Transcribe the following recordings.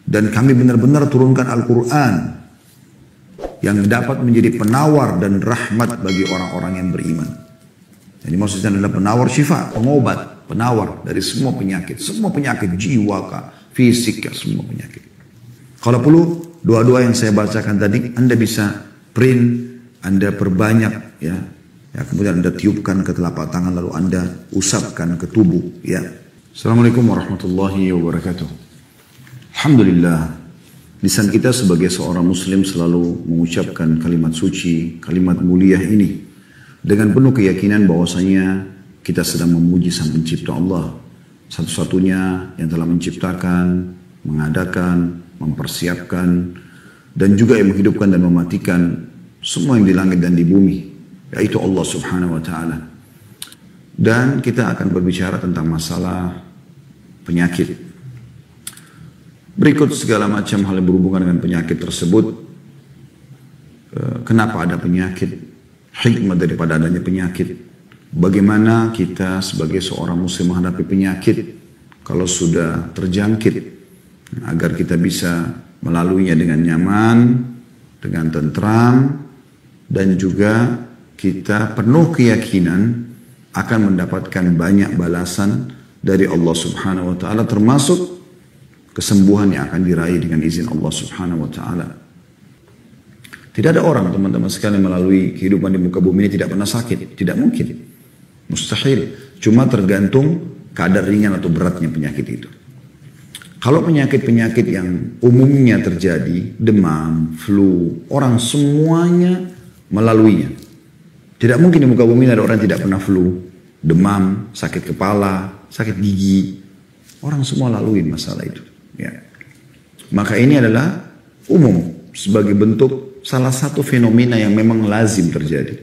Dan kami benar-benar turunkan Al-Quran yang dapat menjadi penawar dan rahmat bagi orang-orang yang beriman. Jadi maksudnya adalah penawar syifa, pengobat, penawar dari semua penyakit jiwa kah, fisik kah, semua penyakit. Kalau perlu doa-doa yang saya bacakan tadi Anda bisa print, Anda perbanyak ya. Ya, kemudian Anda tiupkan ke telapak tangan lalu Anda usapkan ke tubuh ya. Assalamualaikum warahmatullahi wabarakatuh. Alhamdulillah, lisan kita sebagai seorang muslim selalu mengucapkan kalimat suci, kalimat mulia ini dengan penuh keyakinan bahwasanya kita sedang memuji Sang Pencipta Allah, satu-satunya yang telah menciptakan, mengadakan, mempersiapkan dan juga yang menghidupkan dan mematikan semua yang di langit dan di bumi, yaitu Allah Subhanahu wa taala. Dan kita akan berbicara tentang masalah penyakit. Berikut segala macam hal yang berhubungan dengan penyakit tersebut. Kenapa ada penyakit? Hikmah daripada adanya penyakit. Bagaimana kita sebagai seorang muslim menghadapi penyakit kalau sudah terjangkit. Agar kita bisa melaluinya dengan nyaman, dengan tentram. Dan juga kita penuh keyakinan akan mendapatkan banyak balasan dari Allah Subhanahu wa taala, termasuk kesembuhan yang akan diraih dengan izin Allah Subhanahu wa taala. Tidak ada orang teman-teman sekalian melalui kehidupan di muka bumi ini tidak pernah sakit, tidak mungkin. Mustahil. Cuma tergantung kadar ringan atau beratnya penyakit itu. Kalau penyakit-penyakit yang umumnya terjadi, demam, flu, orang semuanya melaluinya. Tidak mungkin di muka bumi ada orang yang tidak pernah flu, demam, sakit kepala, sakit gigi. Orang semua lalui masalah itu. Ya. Maka ini adalah umum sebagai bentuk salah satu fenomena yang memang lazim terjadi.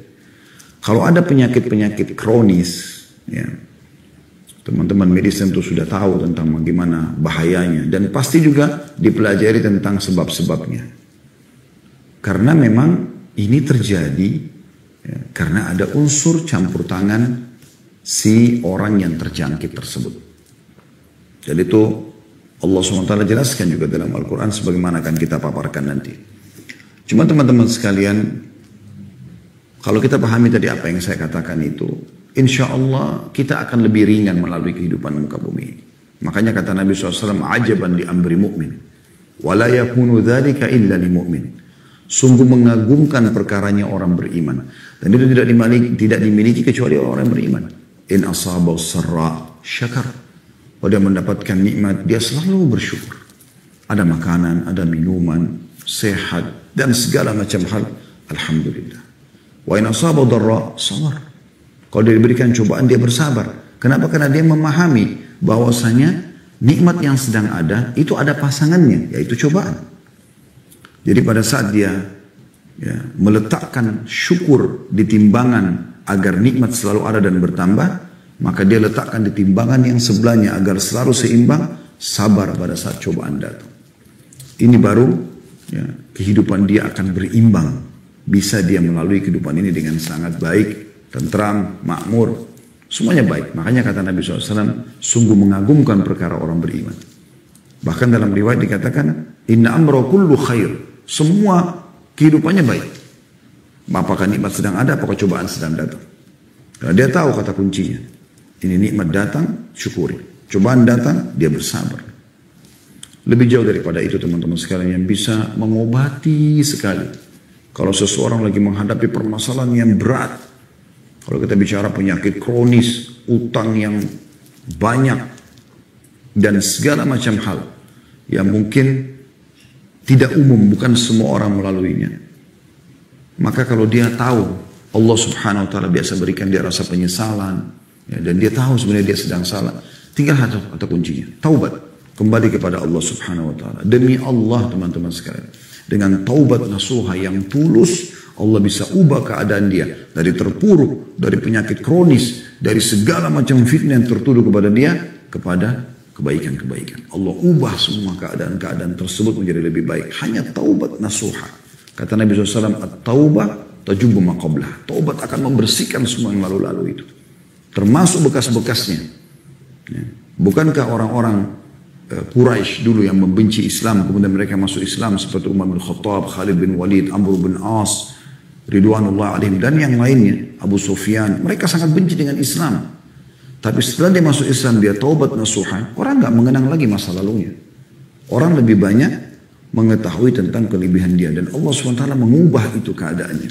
Kalau ada penyakit-penyakit kronis, ya, teman-teman medis tentu sudah tahu tentang bagaimana bahayanya dan pasti juga dipelajari tentang sebab-sebabnya. Karena memang ini terjadi ya, karena ada unsur campur tangan si orang yang terjangkit tersebut. Jadi itu Allah SWT jelaskan juga dalam Al-Quran sebagaimana akan kita paparkan nanti. Cuma teman-teman sekalian, kalau kita pahami tadi apa yang saya katakan itu, insya Allah kita akan lebih ringan melalui kehidupan muka bumi. Makanya kata Nabi SAW, ajaban li amri mu'min, wa la yakunu dhalika illa li mu'min. Sungguh mengagumkan perkaranya orang beriman. Dan itu tidak dimiliki kecuali orang yang beriman. In asabau sarra syakar. Kalau dia mendapatkan nikmat, dia selalu bersyukur. Ada makanan, ada minuman, sehat, dan segala macam hal. Alhamdulillah. Wa in asabau darra sabar. Kalau dia diberikan cobaan, dia bersabar. Kenapa? Karena dia memahami bahwasanya nikmat yang sedang ada, itu ada pasangannya, yaitu cobaan. Jadi pada saat dia ya, meletakkan syukur di timbangan agar nikmat selalu ada dan bertambah, maka dia letakkan di timbangan yang sebelahnya agar selalu seimbang, sabar pada saat cobaan datang. Ini baru ya, kehidupan dia akan berimbang. Bisa dia melalui kehidupan ini dengan sangat baik, tentram, makmur, semuanya baik. Makanya kata Nabi SAW, sungguh mengagumkan perkara orang beriman. Bahkan dalam riwayat dikatakan, inna amra kullu khair. Semua kehidupannya baik. Apakah nikmat sedang ada, apakah cobaan sedang datang. Karena dia tahu kata kuncinya. Ini nikmat datang, syukuri. Cobaan datang, dia bersabar. Lebih jauh daripada itu teman-teman sekalian yang bisa mengobati sekali. Kalau seseorang lagi menghadapi permasalahan yang berat. Kalau kita bicara penyakit kronis, utang yang banyak. Dan segala macam hal. Yang mungkin tidak umum, bukan semua orang melaluinya. Maka kalau dia tahu, Allah Subhanahu wa ta'ala biasa berikan dia rasa penyesalan. Ya, dan dia tahu sebenarnya dia sedang salah. Tinggal kata kuncinya, taubat. Kembali kepada Allah Subhanahu wa ta'ala. Demi Allah teman-teman sekalian. Dengan taubat nasuha yang tulus, Allah bisa ubah keadaan dia. Dari terpuruk, dari penyakit kronis, dari segala macam fitnah yang tertuduh kepada dia, kepada kebaikan-kebaikan. Allah ubah semua keadaan-keadaan tersebut menjadi lebih baik. Hanya taubat nasuha. Kata Nabi SAW, at-taubah tajubu maqablah. Taubat akan membersihkan semua yang lalu-lalu itu. Termasuk bekas-bekasnya. Ya. Bukankah orang-orang Quraisy dulu yang membenci Islam, kemudian mereka masuk Islam seperti Umar bin Khattab, Khalid bin Walid, Amr bin As, Ridwanullah alaihim dan yang lainnya, Abu Sufyan, mereka sangat benci dengan Islam. Tapi setelah dia masuk Islam, dia taubat nasuha, orang nggak mengenang lagi masa lalunya. Orang lebih banyak mengetahui tentang kelebihan dia dan Allah SWT mengubah itu keadaannya.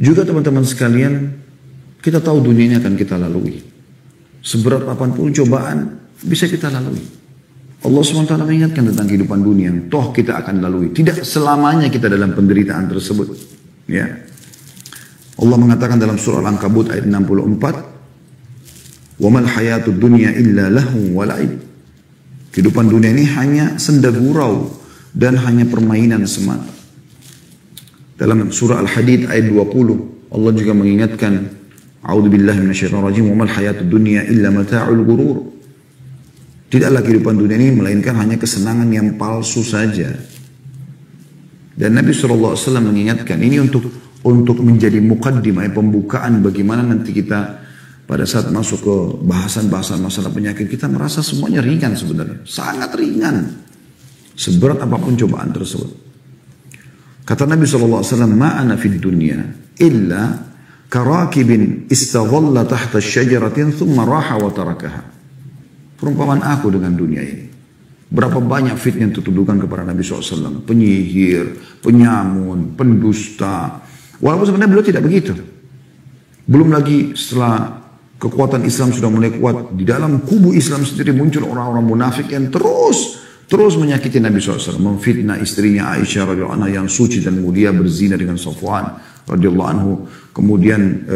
Juga teman-teman sekalian, kita tahu dunia ini akan kita lalui. Seberat apapun cobaan bisa kita lalui. Allah SWT mengingatkan tentang kehidupan dunia yang toh kita akan lalui. Tidak selamanya kita dalam penderitaan tersebut. Ya. Allah mengatakan dalam surah Al-Ankabut ayat 64, "Wa mal hayatud dunya illa lahu wa la'ib." Kehidupan dunia ini hanya senda gurau dan hanya permainan semata. Dalam surah Al-Hadid ayat 20, Allah juga mengingatkan, "A'udzubillahi minasyaitonir rajim, wa mal hayatud dunya illa mata'ul ghurur." Tidaklah kehidupan dunia ini melainkan hanya kesenangan yang palsu saja. Dan Nabi SAW mengingatkan ini untuk menjadi muqaddimah, pembukaan bagaimana nanti kita pada saat masuk ke bahasan-bahasan masalah penyakit, kita merasa semuanya ringan sebenarnya. Sangat ringan. Seberat apapun cobaan tersebut. Kata Nabi SAW, "Ma'ana fid dunya illa karakibin istadhalla tahta syajaratin thumma raha wa tarakaha." Perumpamaan aku dengan dunia ini. Berapa banyak fitnah yang dituduhkan kepada Nabi SAW. Penyihir, penyamun, pendusta. Walaupun sebenarnya beliau tidak begitu. Belum lagi setelah kekuatan Islam sudah mulai kuat. Di dalam kubu Islam sendiri muncul orang-orang munafik yang terus menyakiti Nabi SAW. Memfitnah istrinya Aisyah radhiyallahu anha yang suci dan mulia berzina dengan Safwan radhiyallahu anhu. Kemudian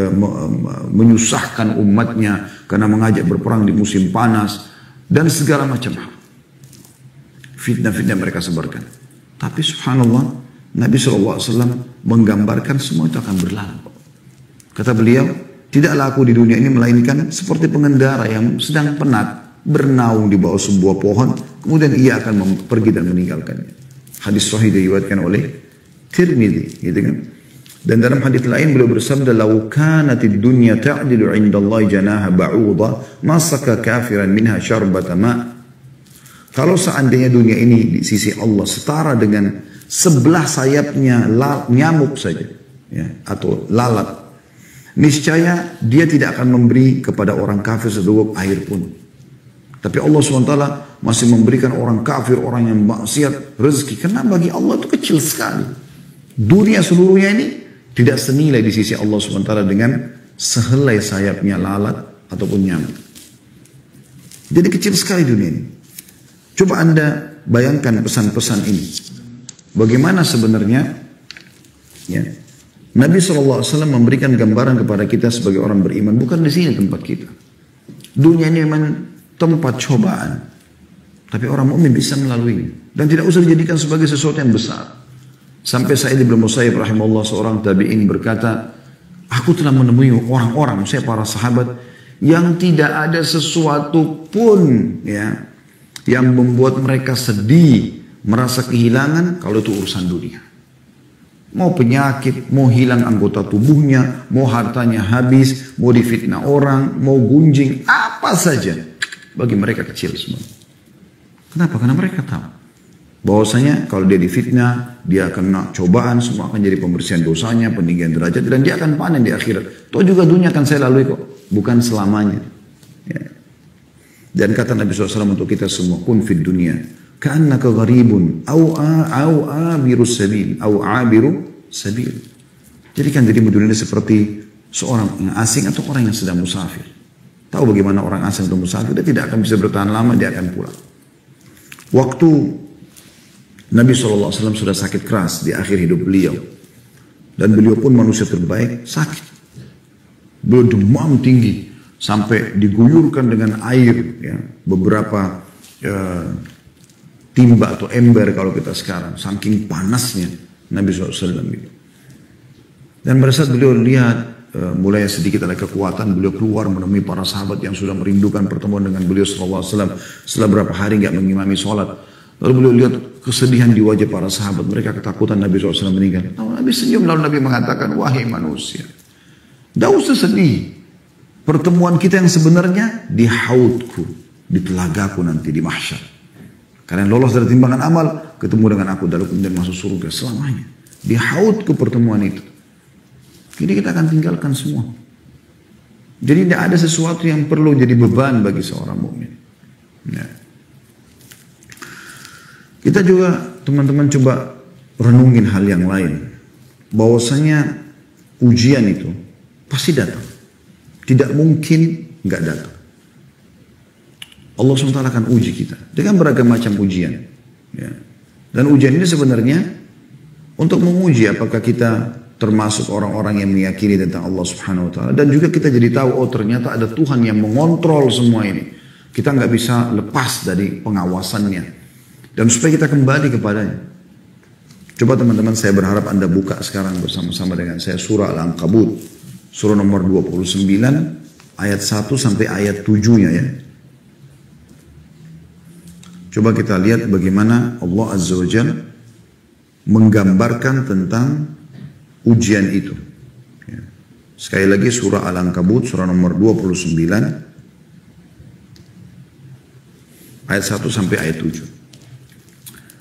menyusahkan umatnya karena mengajak berperang di musim panas. Dan segala macam hal. Fitnah-fitnah mereka sebarkan. Tapi subhanallah, Nabi SAW menggambarkan semua itu akan berlalu. Kata beliau, tidaklah aku di dunia ini melainkan seperti pengendara yang sedang penat, bernaung di bawah sebuah pohon, kemudian ia akan pergi dan meninggalkannya. Hadis sahih diriwayatkan oleh Tirmidzi, gitu kan. Dan dalam hadis lain beliau bersabda, "Lau kanatid dunya ta'dilu 'indallahi janaha ba'udha, ma saka kafiran minha syarbata ma'." Kalau seandainya dunia ini di sisi Allah setara dengan sebelah sayapnya nyamuk saja, ya, atau lalat, niscaya dia tidak akan memberi kepada orang kafir seteguk air pun. Tapi Allah SWT masih memberikan orang kafir, orang yang maksiat, rezeki. Karena bagi Allah itu kecil sekali. Dunia seluruhnya ini tidak senilai di sisi Allah SWT dengan sehelai sayapnya lalat ataupun nyamuk. Jadi kecil sekali dunia ini. Coba Anda bayangkan pesan-pesan ini. Bagaimana sebenarnya ya, Nabi SAW memberikan gambaran kepada kita sebagai orang beriman. Bukan di sini tempat kita. Dunia ini memang tempat cobaan. Tapi orang mukmin bisa melalui. Dan tidak usah dijadikan sebagai sesuatu yang besar. Sampai Sa'id bin Musayyib rahimahullah, seorang tabi'in, berkata, aku telah menemui orang-orang, saya para sahabat, yang tidak ada sesuatu pun ya yang membuat mereka sedih, merasa kehilangan kalau itu urusan dunia. Mau penyakit, mau hilang anggota tubuhnya, mau hartanya habis, mau difitnah orang, mau gunjing, apa saja. Bagi mereka kecil semua. Kenapa? Karena mereka tahu bahwasanya kalau dia difitnah, dia akan cobaan, semua akan jadi pembersihan dosanya, peninggian derajat, dan dia akan panen di akhirat. Toh juga dunia akan saya lalui kok, bukan selamanya. Ya. Dan kata Nabi SAW untuk kita semua, kun fid dunia, ka'annaka gharibun, au abiru sabil, au abiru sabil. Jadi kan dirimu dunia ini seperti seorang yang asing atau orang yang sedang musafir. Tahu bagaimana orang asing atau musafir, dia tidak akan bisa bertahan lama, dia akan pulang. Waktu Nabi SAW sudah sakit keras di akhir hidup beliau. Dan beliau pun manusia terbaik, sakit. Beliau demam tinggi. Sampai diguyurkan dengan air. Ya, beberapa timba atau ember kalau kita sekarang. Saking panasnya Nabi SAW. Dan pada saat beliau lihat mulai sedikit ada kekuatan, beliau keluar menemui para sahabat yang sudah merindukan pertemuan dengan beliau SAW. Setelah berapa hari nggak mengimami sholat. Lalu beliau lihat kesedihan di wajah para sahabat. Mereka ketakutan Nabi SAW meninggal. Nabi senyum, lalu Nabi mengatakan, wahai manusia, tidak usah sedih. Pertemuan kita yang sebenarnya di haudku. di telagaku nanti di mahsyar. Kalian lolos dari timbangan amal, ketemu dengan aku, lalu kemudian masuk surga selamanya. Di haudku pertemuan itu. Jadi kita akan tinggalkan semua. Jadi tidak ada sesuatu yang perlu jadi beban bagi seorang mukmin. Ya. Kita juga teman-teman coba renungin hal yang lain. Bahwasanya ujian itu pasti datang. Tidak mungkin nggak datang. Allah SWT akan uji kita dengan beragam macam ujian. Ya. Dan ujian ini sebenarnya untuk menguji apakah kita termasuk orang-orang yang meyakini tentang Allah Subhanahu Wa Taala, dan juga kita jadi tahu oh ternyata ada Tuhan yang mengontrol semua ini. Kita nggak bisa lepas dari pengawasannya dan supaya kita kembali kepadanya. Coba teman-teman, saya berharap Anda buka sekarang bersama-sama dengan saya surah Al-Ankabut, surah nomor 29 ayat 1 sampai ayat 7-nya ya. Coba kita lihat bagaimana Allah Azza wa Jalla menggambarkan tentang ujian itu. Ya. Sekali lagi surah Al-Ankabut surah nomor 29 ayat 1 sampai ayat 7.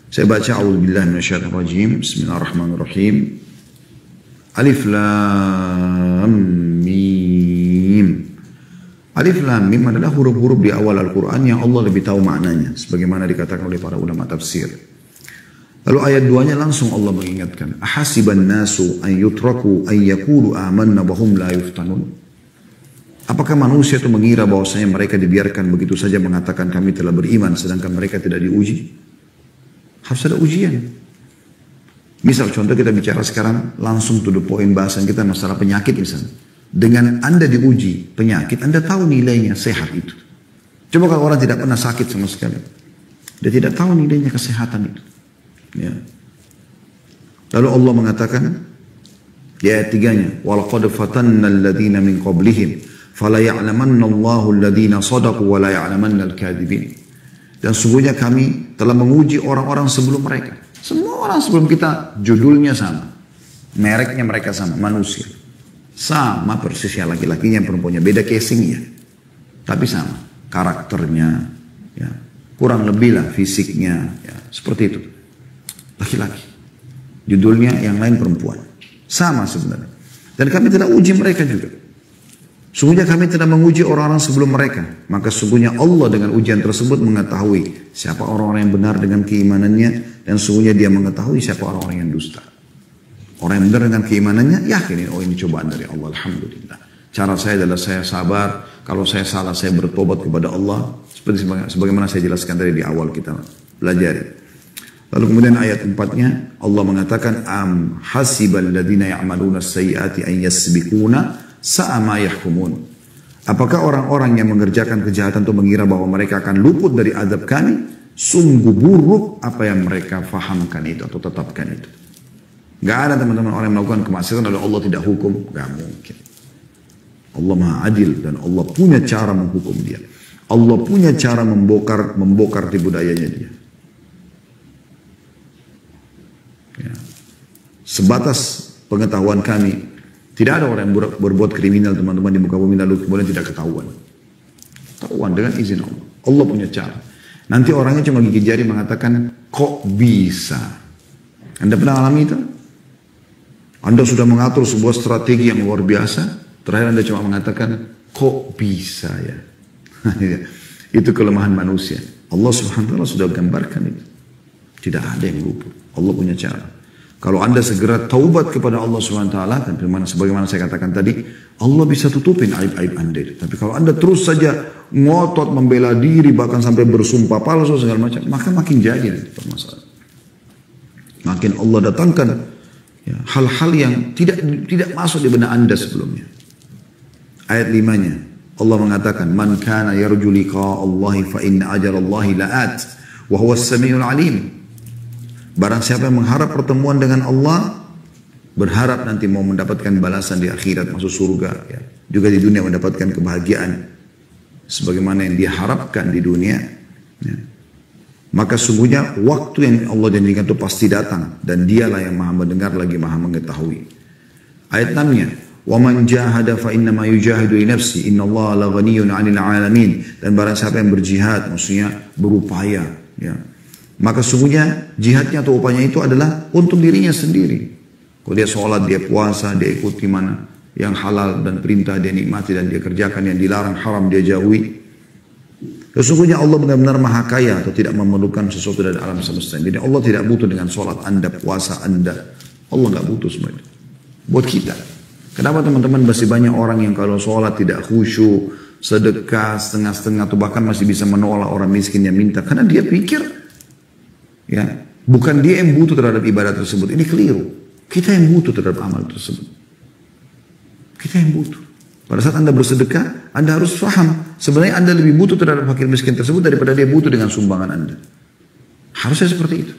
Saya baca a'udzubillahi minasyaitonir rajim. Bismillahirrahmanirrahim. Alif Lam Mim. Alif Lam Mim adalah huruf-huruf di awal Al-Quran yang Allah lebih tahu maknanya, sebagaimana dikatakan oleh para ulama tafsir. Lalu ayat 2-nya langsung Allah mengingatkan, ahasiban nasu an yutraku an yaqulu amanna wa hum la yuftanun. Apakah manusia itu mengira bahwasanya mereka dibiarkan begitu saja mengatakan kami telah beriman sedangkan mereka tidak diuji? Harus ada ujian. Misal contoh kita bicara sekarang langsung to the point bahasan kita masalah penyakit misalnya. Dengan Anda diuji penyakit, Anda tahu nilainya sehat itu. Coba kalau orang tidak pernah sakit sama sekali, dia tidak tahu nilainya kesehatan itu. Ya. Lalu Allah mengatakan di ayat 3-nya, walaqad fatanna alladziina min qablihim fala ya'lamanna Allahu alladziina shadaqu wa la ya'lamanna al-kadzibin. Dan sungguhnya kami telah menguji orang-orang sebelum mereka. Semua orang sebelum kita judulnya sama, mereknya mereka sama, manusia. Sama persis ya, laki-lakinya perempuannya, beda casingnya. Tapi sama, karakternya, ya, kurang lebih lah fisiknya, ya, seperti itu. Laki-laki. Judulnya yang lain perempuan. Sama sebenarnya. Dan kami tidak uji mereka juga. Sungguhnya kami tidak menguji orang-orang sebelum mereka. Maka sungguhnya Allah dengan ujian tersebut mengetahui siapa orang-orang yang benar dengan keimanannya. Dan sungguhnya dia mengetahui siapa orang-orang yang dusta. Orang yang benar dengan keimanannya, yakin oh ini cobaan dari Allah, alhamdulillah. Cara saya adalah saya sabar, kalau saya salah saya bertobat kepada Allah, seperti sebagaimana saya jelaskan tadi di awal kita pelajari. Lalu kemudian ayat 4-nya Allah mengatakan am hasibal ladzina ya'maluna as-sayyi'ati an yasbiquna sa'a ma yahkumun. Apakah orang-orang yang mengerjakan kejahatan itu mengira bahwa mereka akan luput dari azab kami? Sungguh buruk apa yang mereka fahamkan itu atau tetapkan itu. Gak ada teman-teman orang yang melakukan kemaksiatan lalu Allah tidak hukum. Gak mungkin. Allah maha adil dan Allah punya cara menghukum dia. Allah punya cara membongkar tipu dayanya dia. Ya. Sebatas pengetahuan kami, tidak ada orang yang berbuat kriminal teman-teman di muka bumi lalu kemudian tidak ketahuan. Ketahuan dengan izin Allah. Allah punya cara. Nanti orangnya cuma gigit jari mengatakan kok bisa. Anda pernah alami itu? Anda sudah mengatur sebuah strategi yang luar biasa, terakhir Anda cuma mengatakan, kok bisa ya? Itu kelemahan manusia. Allah Subhanahu wa Ta'ala sudah gambarkan itu. Tidak ada yang luput. Allah punya cara. Kalau Anda segera taubat kepada Allah Subhanahu wa Ta'ala, dan sebagaimana saya katakan tadi, Allah bisa tutupin aib-aib Anda itu. Tapi kalau Anda terus saja ngotot membela diri, bahkan sampai bersumpah palsu segala macam, maka makin jadi nanti permasalahan. Makin Allah datangkan hal-hal yang tidak masuk di benak Anda sebelumnya. Ayat 5-nya Allah mengatakan, "Man kana yarju liqa'a Allahi fa inna ajalallahi la'at wa huwas samiul 'alim." Barang siapa yang mengharap pertemuan dengan Allah, berharap nanti mau mendapatkan balasan di akhirat, masuk surga, ya. Juga di dunia mendapatkan kebahagiaan sebagaimana yang dia harapkan di dunia, ya. Maka sungguhnya waktu yang Allah janjikan itu pasti datang. Dan dialah yang maha mendengar lagi maha mengetahui. Ayat 6-nya. Wa man jahada fa innama yujahidu li nafsi. Innallaha la ghaniyyun 'anil 'alamin. Dan barang siapa yang berjihad, maksudnya berupaya, ya. Maka sungguhnya jihadnya atau upayanya itu adalah untuk dirinya sendiri. Kalau dia sholat, dia puasa, dia ikuti mana yang halal dan perintah dia nikmati dan dia kerjakan, yang dilarang haram dia jauhi. Sesungguhnya Allah benar-benar maha kaya atau tidak memerlukan sesuatu dari alam semesta. Jadi Allah tidak butuh dengan sholat anda, puasa anda. Allah nggak butuh semua itu. Buat kita. Kenapa teman-teman masih banyak orang yang kalau sholat tidak khusyuk, sedekah setengah-setengah atau bahkan masih bisa menolak orang miskin yang minta. Karena dia pikir, ya, bukan dia yang butuh terhadap ibadah tersebut. Ini keliru. Kita yang butuh terhadap amal tersebut. Kita yang butuh. Pada saat anda bersedekah, anda harus paham. Sebenarnya anda lebih butuh terhadap fakir miskin tersebut daripada dia butuh dengan sumbangan anda. Harusnya seperti itu.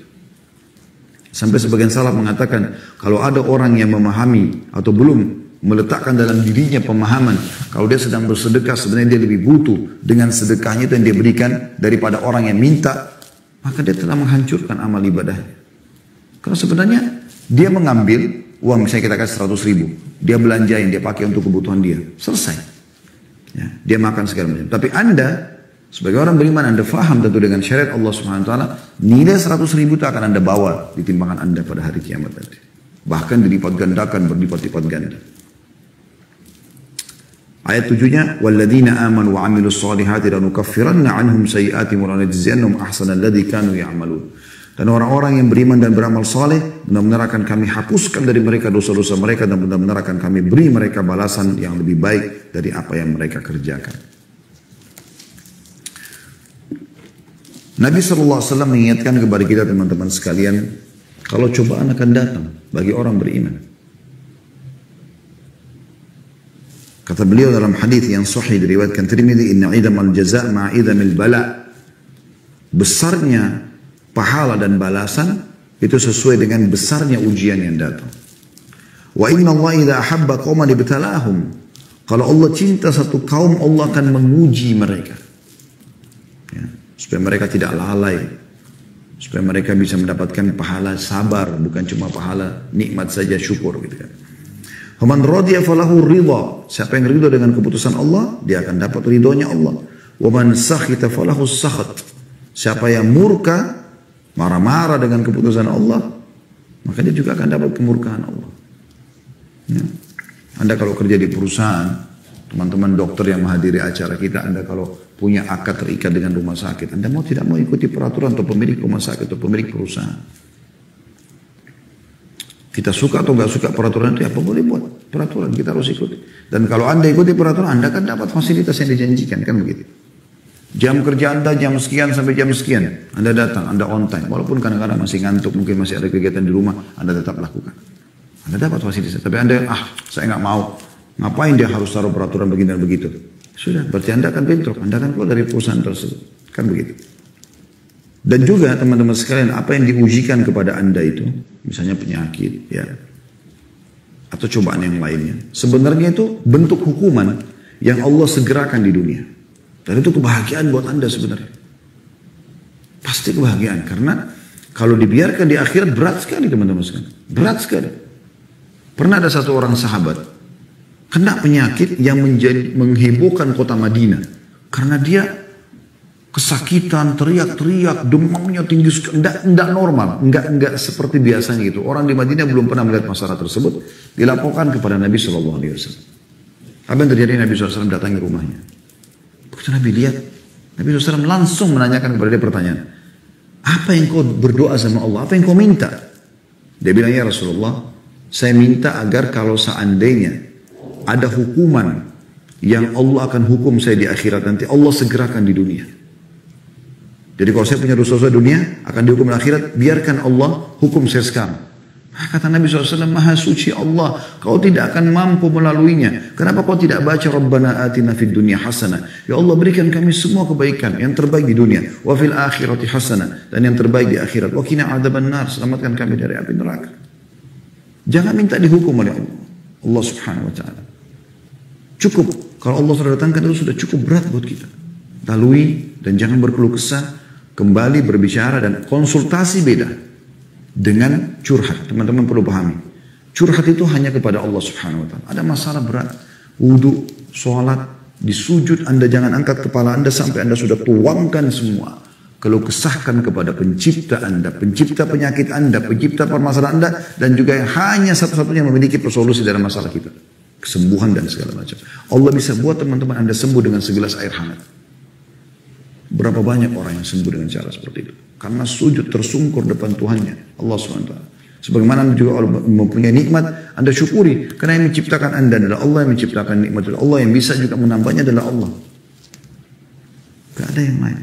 Sampai sebagian salaf mengatakan, kalau ada orang yang memahami atau belum meletakkan dalam dirinya pemahaman, kalau dia sedang bersedekah, sebenarnya dia lebih butuh dengan sedekahnya itu yang dia berikan daripada orang yang minta, maka dia telah menghancurkan amal ibadahnya. Karena sebenarnya dia mengambil uang, misalnya kita kasih 100 ribu, dia belanjain, dia pakai untuk kebutuhan dia, selesai. Ya, dia makan segala macam. Tapi anda, sebagai orang beriman, anda faham tentu dengan syariat Allah Subhanahu Wa Taala, nilai 100 ribu itu akan anda bawa di timbangan anda pada hari kiamat nanti. Bahkan dilipat gandakan, berlipat-lipat ganda. Ayat 7-nya, walladzina amanu wa 'amilus solihati lanukaffiranna 'anhum sayyi'atihim wa lanajziyannahum ahsanal ladzi kanu ya'malun. Dan orang-orang yang beriman dan beramal saleh, benar-benar akan kami hapuskan dari mereka dosa-dosa mereka dan benar-benar akan kami beri mereka balasan yang lebih baik dari apa yang mereka kerjakan. Nabi SAW mengingatkan kepada kita teman-teman sekalian, kalau cobaan akan datang bagi orang beriman. Kata beliau dalam hadis yang sahih diriwayatkan Tirmidzi, inna idamal jaza' ma'idamil bala. Besarnya pahala dan balasan itu sesuai dengan besarnya ujian yang datang. Wa inna Allah idza ahabba qauman ibtalahum. Kalau Allah cinta satu kaum, Allah akan menguji mereka. Ya, supaya mereka tidak lalai. Supaya mereka bisa mendapatkan pahala sabar, bukan cuma pahala nikmat saja, syukur gitu kan. Faman radiya falahu ridha. Siapa yang ridha dengan keputusan Allah, dia akan dapat ridhonya Allah. Wa man sakhita falahu sakhat. Siapa yang murka, marah-marah dengan keputusan Allah, maka dia juga akan dapat kemurkaan Allah. Ya. Anda kalau kerja di perusahaan, teman-teman dokter yang menghadiri acara kita, Anda kalau punya akad terikat dengan rumah sakit, Anda mau tidak mau ikuti peraturan atau pemilik rumah sakit atau pemilik perusahaan. Kita suka atau nggak suka peraturan itu, apa boleh buat peraturan, kita harus ikuti. Dan kalau Anda ikuti peraturan, Anda akan dapat fasilitas yang dijanjikan, kan begitu. Jam kerja Anda jam sekian sampai jam sekian, Anda datang, Anda on time. Walaupun kadang-kadang masih ngantuk, mungkin masih ada kegiatan di rumah, Anda tetap lakukan. Anda dapat fasilitas. Tapi Anda, saya nggak mau. Ngapain dia harus taruh peraturan begini dan begitu? Sudah, berarti Anda akan bentrok. Anda akan keluar dari perusahaan tersebut. Kan begitu. Dan juga teman-teman sekalian, apa yang diujikan kepada Anda itu, misalnya penyakit, ya, atau cobaan yang lainnya, sebenarnya itu bentuk hukuman yang Allah segerakan di dunia. Dan itu kebahagiaan buat Anda sebenarnya. Pasti kebahagiaan. Karena kalau dibiarkan di akhirat berat sekali teman-teman sekalian. Berat sekali. Pernah ada satu orang sahabat kena penyakit yang menghebohkan kota Madinah. Karena dia kesakitan, teriak-teriak, demamnya tinggi sekali. Tidak normal. Enggak seperti biasanya gitu. Orang di Madinah belum pernah melihat masalah tersebut. Dilaporkan kepada Nabi SAW. Apa yang terjadi? Nabi SAW datangi rumahnya. Begitu Nabi lihat, Nabi SAW langsung menanyakan kepada dia pertanyaan. Apa yang kau berdoa sama Allah? Apa yang kau minta? Dia bilang, ya Rasulullah, saya minta agar kalau seandainya ada hukuman yang Allah akan hukum saya di akhirat nanti, Allah segerakan di dunia. Jadi kalau saya punya dosa-dosa dunia, akan dihukum di akhirat, biarkan Allah hukum saya sekarang. Kata Nabi SAW, Maha suci Allah, kau tidak akan mampu melaluinya. Kenapa kau tidak baca Rabbana atina fid dunya hasanah? Ya Allah, berikan kami semua kebaikan, yang terbaik di dunia. Wa fil akhirati hasanah, dan yang terbaik di akhirat. Wa qina adzaban nar, selamatkan kami dari api neraka. Jangan minta dihukum oleh Allah. Allah Subhanahu wa taala. Cukup kalau Allah sudah datangkan itu sudah cukup berat buat kita. Lalui dan jangan berkeluh kesah, kembali berbicara dan konsultasi beda dengan curhat. Teman-teman perlu pahami. Curhat itu hanya kepada Allah Subhanahu wa taala. Ada masalah berat, wudu, sholat, di sujud Anda jangan angkat kepala Anda sampai Anda sudah tuangkan semua. Kalau kesahkan kepada pencipta Anda, pencipta penyakit Anda, pencipta permasalahan Anda, dan juga yang hanya satu-satunya memiliki solusi dalam masalah kita. Kesembuhan dan segala macam. Allah bisa buat teman-teman Anda sembuh dengan segelas air hangat. Berapa banyak orang yang sembuh dengan cara seperti itu? Karena sujud tersungkur depan Tuhannya, Allah SWT. Sebagaimana juga Allah mempunyai nikmat, Anda syukuri. Karena yang menciptakan Anda adalah Allah, yang menciptakan nikmat adalah Allah, yang bisa juga menambahnya adalah Allah. Tidak ada yang lain.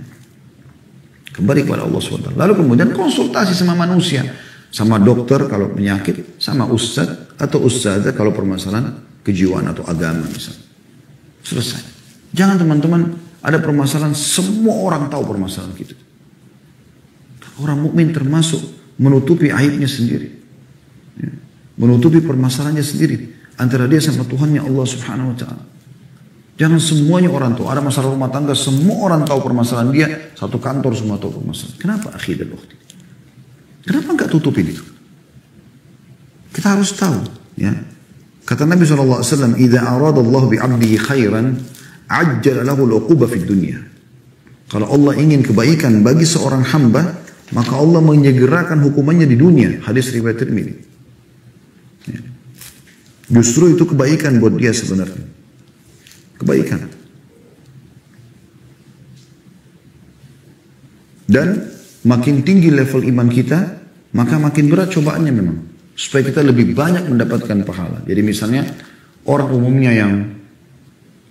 Kembali kepada Allah SWT. Lalu kemudian konsultasi sama manusia. Sama dokter kalau penyakit, sama ustaz atau ustazah kalau permasalahan kejiwaan atau agama misalnya. Selesai. Jangan teman-teman ada permasalahan, semua orang tahu permasalahan kita. Orang mukmin termasuk menutupi aibnya sendiri. Ya. Menutupi permasalahannya sendiri. Antara dia sama Tuhannya Allah Subhanahu wa ta'ala. Jangan semuanya orang tahu. Ada masalah rumah tangga, semua orang tahu permasalahan dia. Satu kantor semua tahu permasalahan. Kenapa akhi dan ukhti? Kenapa enggak tutupin itu? Kita harus tahu. Ya. Kata Nabi SAW, "Idza arada Allah bi'abdihi khairan, ajjala lahu al-uquba fid dunya." Kalau Allah ingin kebaikan bagi seorang hamba, maka Allah menyegerakan hukumannya di dunia. Hadis riwayat Tirmidzi. Ya. Justru itu kebaikan buat dia sebenarnya. Kebaikan. Dan makin tinggi level iman kita, maka makin berat cobaannya memang. Supaya kita lebih banyak mendapatkan pahala. Jadi misalnya orang umumnya yang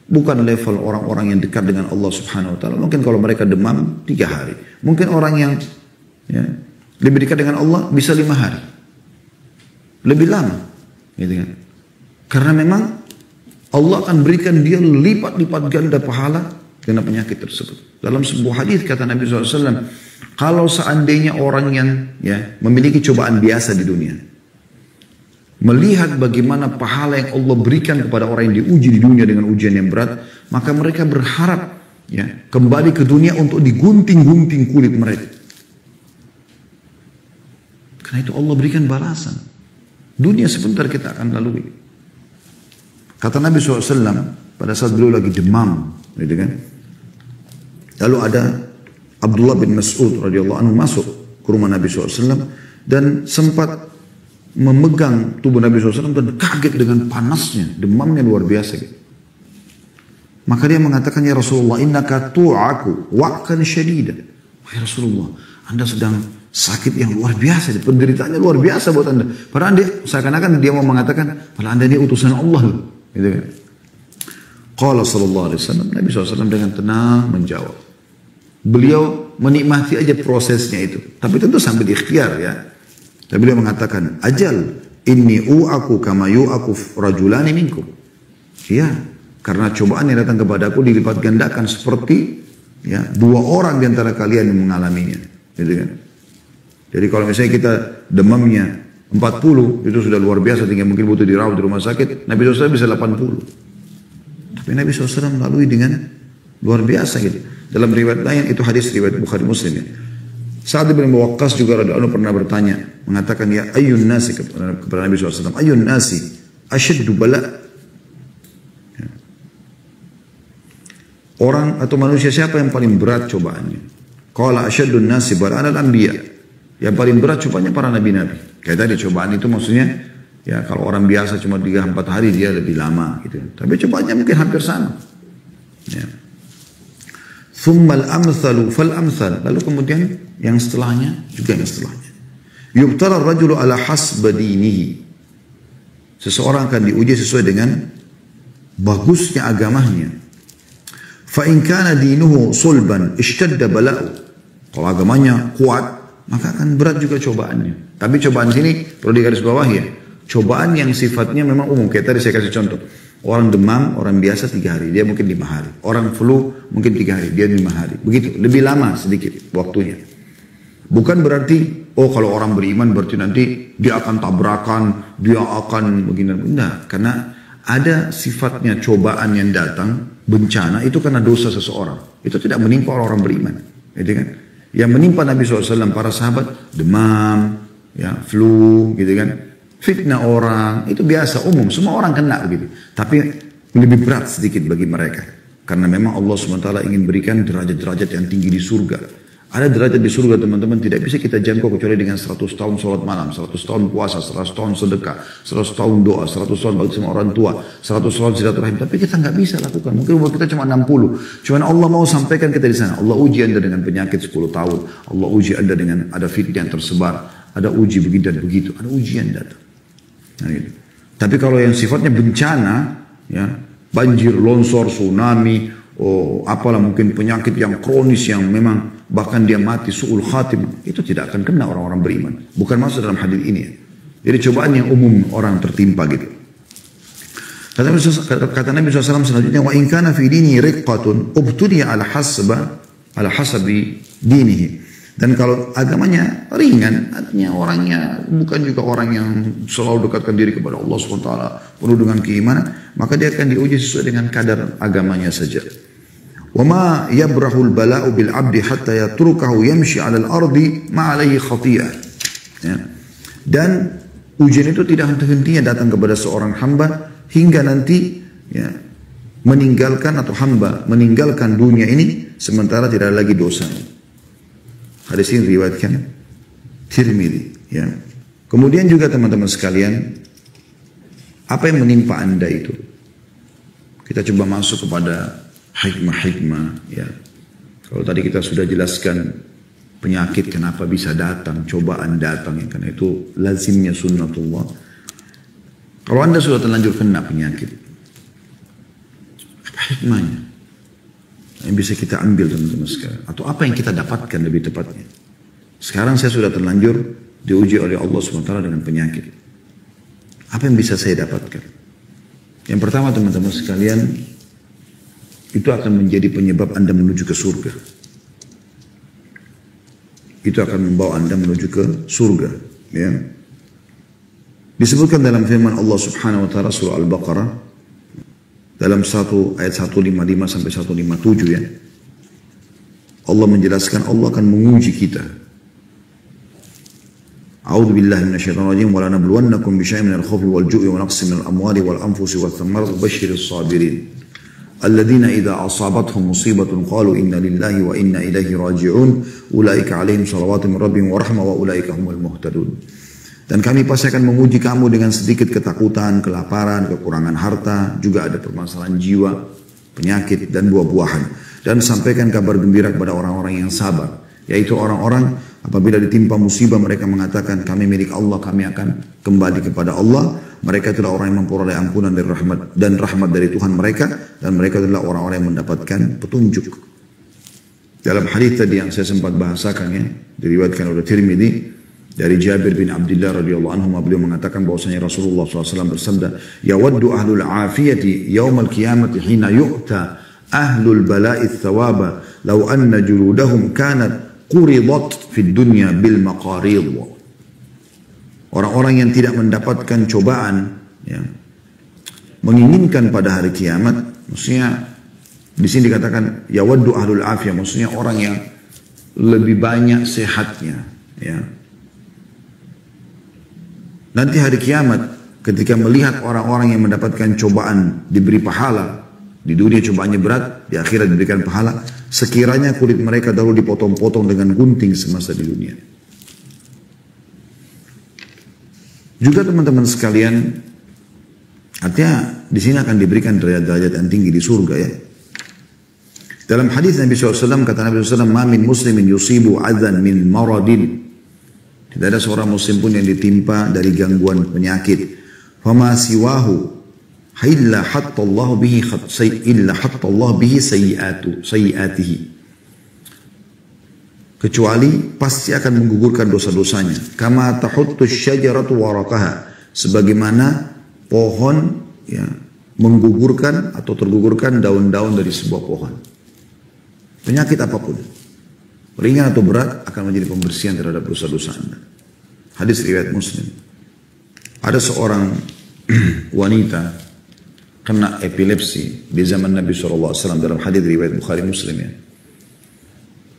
bukan level orang-orang yang dekat dengan Allah Subhanahu wa ta'ala. Mungkin kalau mereka demam 3 hari. Mungkin orang yang lebih dekat dengan Allah bisa 5 hari. Lebih lama. Gitu kan. Karena memang Allah akan berikan dia lipat-lipat ganda pahala karena penyakit tersebut. Dalam sebuah hadis kata Nabi SAW, kalau seandainya orang yang memiliki cobaan biasa di dunia, melihat bagaimana pahala yang Allah berikan kepada orang yang diuji di dunia dengan ujian yang berat, maka mereka berharap kembali ke dunia untuk digunting-gunting kulit mereka. Karena itu Allah berikan balasan. Dunia sebentar kita akan lalui. Kata Nabi SAW pada saat beliau lagi demam, gitu kan? Lalu ada Abdullah bin Mas'ud radhiyallahu anhu masuk ke rumah Nabi SAW dan sempat memegang tubuh Nabi SAW dan kaget dengan panasnya, demamnya luar biasa. Gitu. Maka dia mengatakan, "Ya Rasulullah, innaka tu'aku wa'kan syadidan." Ya Rasulullah, Anda sedang sakit yang luar biasa, penderitaannya luar biasa buat Anda. Padahal dia seakan-akan dia mau mengatakan, padahal Anda ini utusan Allah. Gitu kan? Qala sallallahu alaihi wasallam, Nabi SAW dengan tenang menjawab. Beliau menikmati aja prosesnya itu. Tapi tentu sambil ikhtiar ya. Tapi beliau mengatakan, "Ajal, inni u'aku kama yu'aku rajulani minkum." Iya, karena cobaan yang datang kepadaku dilipat gandakan seperti 2 orang di antara kalian yang mengalaminya. Gitu kan? Jadi kalau misalnya kita demamnya 40, itu sudah luar biasa, tinggal mungkin butuh dirawat di rumah sakit. Nabi SAW bisa 80. Tapi Nabi SAW melalui dengan luar biasa gitu. Dalam riwayat lain, itu hadis riwayat Bukhari Muslim ya. Sa'ad bin Muwaqqas juga radhiyallahu anhu pernah bertanya, mengatakan, "Ya ayyun nasi," kepada Nabi SAW, "ayyun nasi asyaddu bala." Ya. Orang atau manusia siapa yang paling berat cobaannya? Qala asyaddun nasi bala'an al-anbiya. Yang paling berat cobaannya para nabi-nabi. Kayak tadi cobaan itu maksudnya, kalau orang biasa cuma 3-4 hari dia lebih lama gitu. Tapi cobaannya mungkin hampir sama. Ya. Thummal amthalu fal amthal. Lalu kemudian yang setelahnya juga yang setelahnya. Yubtala ar-rajulu ala hasba dinihi. Seseorang akan diuji sesuai dengan bagusnya agamanya. Fa in kana dinuhu sulban ishtadda bala'u. Kalau agamanya kuat, maka akan berat juga cobaannya. Tapi cobaan sini perlu digarisbawahi ya. Cobaan yang sifatnya memang umum. Kayak tadi saya kasih contoh. Orang demam, orang biasa 3 hari, dia mungkin 5 hari. Orang flu mungkin 3 hari, dia 5 hari. Begitu, lebih lama sedikit waktunya. Bukan berarti, kalau orang beriman berarti nanti dia akan tabrakan, dia akan begini. Enggak, karena ada sifatnya cobaan yang datang, bencana itu karena dosa seseorang. Itu tidak menimpa orang beriman. Gitu kan? Yang menimpa Nabi SAW, para sahabat, demam, flu, gitu kan. fitnah orang, itu biasa, umum, semua orang kena begitu. Tapi lebih berat sedikit bagi mereka. Karena memang Allah SWT ingin berikan derajat-derajat yang tinggi di surga. Ada derajat di surga teman-teman tidak bisa kita jangkau kecuali dengan 100 tahun sholat malam, 100 tahun puasa, 100 tahun sedekah, 100 tahun doa, 100 tahun bakti sama orang tua, 100 tahun silaturahim. Tapi kita nggak bisa lakukan. Mungkin umur kita cuma 60. Cuman Allah mau sampaikan kita di sana. Allah uji Anda dengan penyakit 10 tahun. Allah uji Anda dengan ada fitnah yang tersebar. Ada uji begitu dan begitu. Ada ujian datang. Nah, gitu. Tapi kalau yang sifatnya bencana, ya, banjir, longsor, tsunami, apalah mungkin penyakit yang kronis yang memang bahkan dia mati su'ul khatimah, itu tidak akan kena orang-orang beriman. Bukan masuk dalam hadis ini ya. Jadi cobaan yang umum orang tertimpa gitu. Kata Nabi SAW selanjutnya, wa in kana fi dini riqqatun ubtuliya ala hasabi dinihi. Dan kalau agamanya ringan, artinya orangnya bukan juga orang yang selalu dekatkan diri kepada Allah SWT, penuh dengan keimanan, maka dia akan diuji sesuai dengan kadar agamanya saja. وَمَا يَبْرَهُ الْبَلَاءُ بِالْعَبْدِ حَتَّى يَتْرُكَهُ يَمْشِي عَلَى الْأَرْضِ مَا عَلَيْهِ خَطِيئَةٌ. Ya. Dan ujian itu tidak henti-hentinya datang kepada seorang hamba hingga nanti ya, meninggalkan atau hamba meninggalkan dunia ini sementara tidak ada lagi dosanya. Hadis ini riwayatkan Tirmidzi. Ya. Kemudian juga teman-teman sekalian, apa yang menimpa Anda itu? Kita coba masuk kepada hikmah-hikmah. Ya. Kalau tadi kita sudah jelaskan penyakit kenapa bisa datang, cobaan datang, ya, karena itu lazimnya sunnatullah. Kalau Anda sudah terlanjur kena penyakit, apa hikmahnya yang bisa kita ambil teman-teman sekarang? Atau apa yang kita dapatkan lebih tepatnya? Sekarang saya sudah terlanjur diuji oleh Allah SWT dengan penyakit. Apa yang bisa saya dapatkan? Yang pertama teman-teman sekalian, itu akan menjadi penyebab Anda menuju ke surga. Itu akan membawa Anda menuju ke surga. Ya. Disebutkan dalam firman Allah Subhanahu Wa Taala surah Al-Baqarah dalam ayat 155 sampai 157 ya. Allah menjelaskan Allah akan menguji kita. A'udzu billahi minasyaitonir rajim wa lanabluwannakum bisyai'in minal khawfi wal ju'i wa naqsin minal amwali wal anfusi wath thamarati wabashshiris sabirin. الذين إذا أصابتهم مصيبة قالوا إنا لله وإنا إليه راجعون أولئك عليهم صلوات من ربهم ورحمة وأولئك هم المهتدون. Dan kami pasti akan menguji kamu dengan sedikit ketakutan, kelaparan, kekurangan harta, juga ada permasalahan jiwa, penyakit dan buah-buahan. Dan sampaikan kabar gembira kepada orang-orang yang sabar, yaitu orang-orang apabila ditimpa musibah mereka mengatakan kami milik Allah, kami akan kembali kepada Allah. Mereka itulah orang yang memperoleh ampunan dari rahmat dari Tuhan mereka, dan mereka adalah orang-orang yang mendapatkan petunjuk. Dalam hadis tadi yang saya sempat bahasakan ya, diriwayatkan oleh Tirmidzi dari Jabir bin Abdullah radhiyallahu anhu, beliau mengatakan bahwasanya Rasulullah SAW bersabda, "Yawaddu ahlul afiyati yaumal qiyamati hina yu'ta ahlul bala'i thawaba law anna juludahum kanat quridat fid dunya bil maqarid." Orang-orang yang tidak mendapatkan cobaan, ya, menginginkan pada hari kiamat, maksudnya di sini dikatakan yawaddu ahlul afiyah, maksudnya orang yang lebih banyak sehatnya, ya. Nanti hari kiamat ketika melihat orang-orang yang mendapatkan cobaan diberi pahala, di dunia cobaannya berat, di akhirat diberikan pahala, sekiranya kulit mereka dahulu dipotong-potong dengan gunting semasa di dunia. Juga teman-teman sekalian, artinya di sini akan diberikan derajat-derajat yang tinggi di surga ya. Dalam hadis Nabi SAW kata Nabi SAW, "Ma min muslimin yusibu adzan min maradin." Tidak ada seorang muslim pun yang ditimpa dari gangguan penyakit. "Fama siwahu illa hatta Allah bihi sayyiatihi." Kecuali pasti akan menggugurkan dosa-dosanya. Kama tahuttu syajaratu waraqaha, sebagaimana pohon ya, menggugurkan atau tergugurkan daun-daun dari sebuah pohon. Penyakit apapun, ringan atau berat, akan menjadi pembersihan terhadap dosa-dosa Anda. Hadis riwayat Muslim. Ada seorang wanita kena epilepsi di zaman Nabi SAW dalam hadis riwayat Bukhari Muslim ya.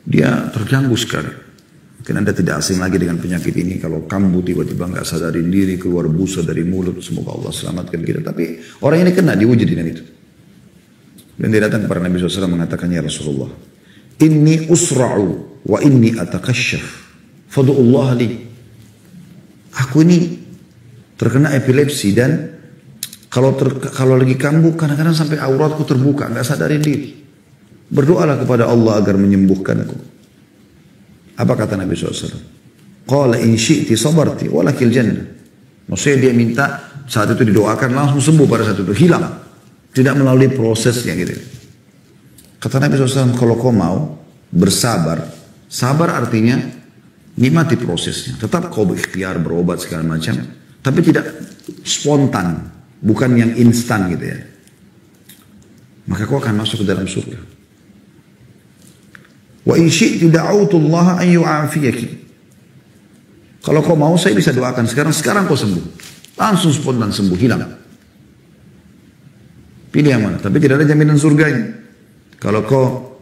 Dia terganggu sekali. Mungkin Anda tidak asing lagi dengan penyakit ini. Kalau kambuh tiba-tiba nggak sadarin diri, keluar busa dari mulut. Semoga Allah selamatkan kita. Tapi orang ini kena, diuji dengan itu. Dan dia datang kepada Nabi SAW mengatakan, ya Rasulullah, inni usra'u wa inni atakashaf. Fadu'ullah li. Aku ini terkena epilepsi dan kalau lagi kambuh kadang-kadang sampai auratku terbuka, nggak sadarin diri. Berdoalah kepada Allah agar menyembuhkanku. Apa kata Nabi SAW? Qala in syi'ti sabarti walakil jannah. Maksudnya dia minta saat itu didoakan langsung sembuh pada saat itu, hilang. Tidak melalui prosesnya gitu. Kata Nabi SAW, kalau kau mau bersabar, sabar artinya nikmati prosesnya. Tetap kau berikhtiar, berobat segala macam, tapi tidak spontan, bukan yang instan gitu ya. Maka kau akan masuk ke dalam surga. Wa in syi'tu da'autullaha an yu'afiyaki. Kalau kau mau saya bisa doakan sekarang kau sembuh. Langsung spontan sembuh, hilang. Pilih yang mana? Tapi tidak ada jaminan surganya. Kalau kau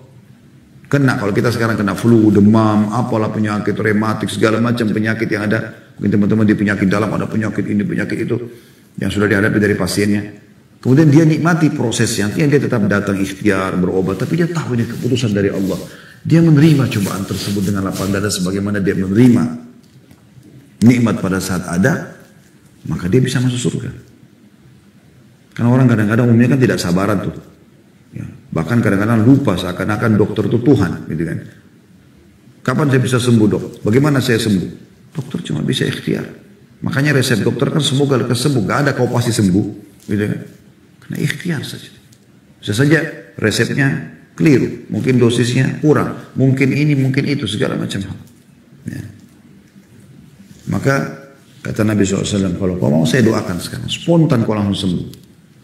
kena, kalau kita sekarang kena flu, demam, apalah penyakit rematik, segala macam penyakit yang ada. Mungkin teman-teman di penyakit dalam ada penyakit ini, penyakit itu yang sudah dihadapi dari pasiennya. Kemudian dia nikmati prosesnya. Dia tetap datang ikhtiar, berobat. Tapi dia tahu ini keputusan dari Allah. Dia menerima cobaan tersebut dengan lapang dada sebagaimana dia menerima nikmat pada saat ada. Maka dia bisa masuk surga. Karena orang kadang-kadang umumnya kan tidak sabaran tuh. Ya, bahkan kadang-kadang lupa seakan-akan dokter itu Tuhan. Gitu kan. Kapan saya bisa sembuh dok? Bagaimana saya sembuh? Dokter cuma bisa ikhtiar. Makanya resep dokter kan semoga lekas sembuh. Gak ada kau pasti sembuh. Gitu kan. Karena ikhtiar saja. Bisa saja resepnya keliru. Mungkin dosisnya kurang. Mungkin ini, mungkin itu. Segala macam hal. Ya. Maka kata Nabi SAW, kalau kau mau saya doakan sekarang. Spontan kau langsung sembuh.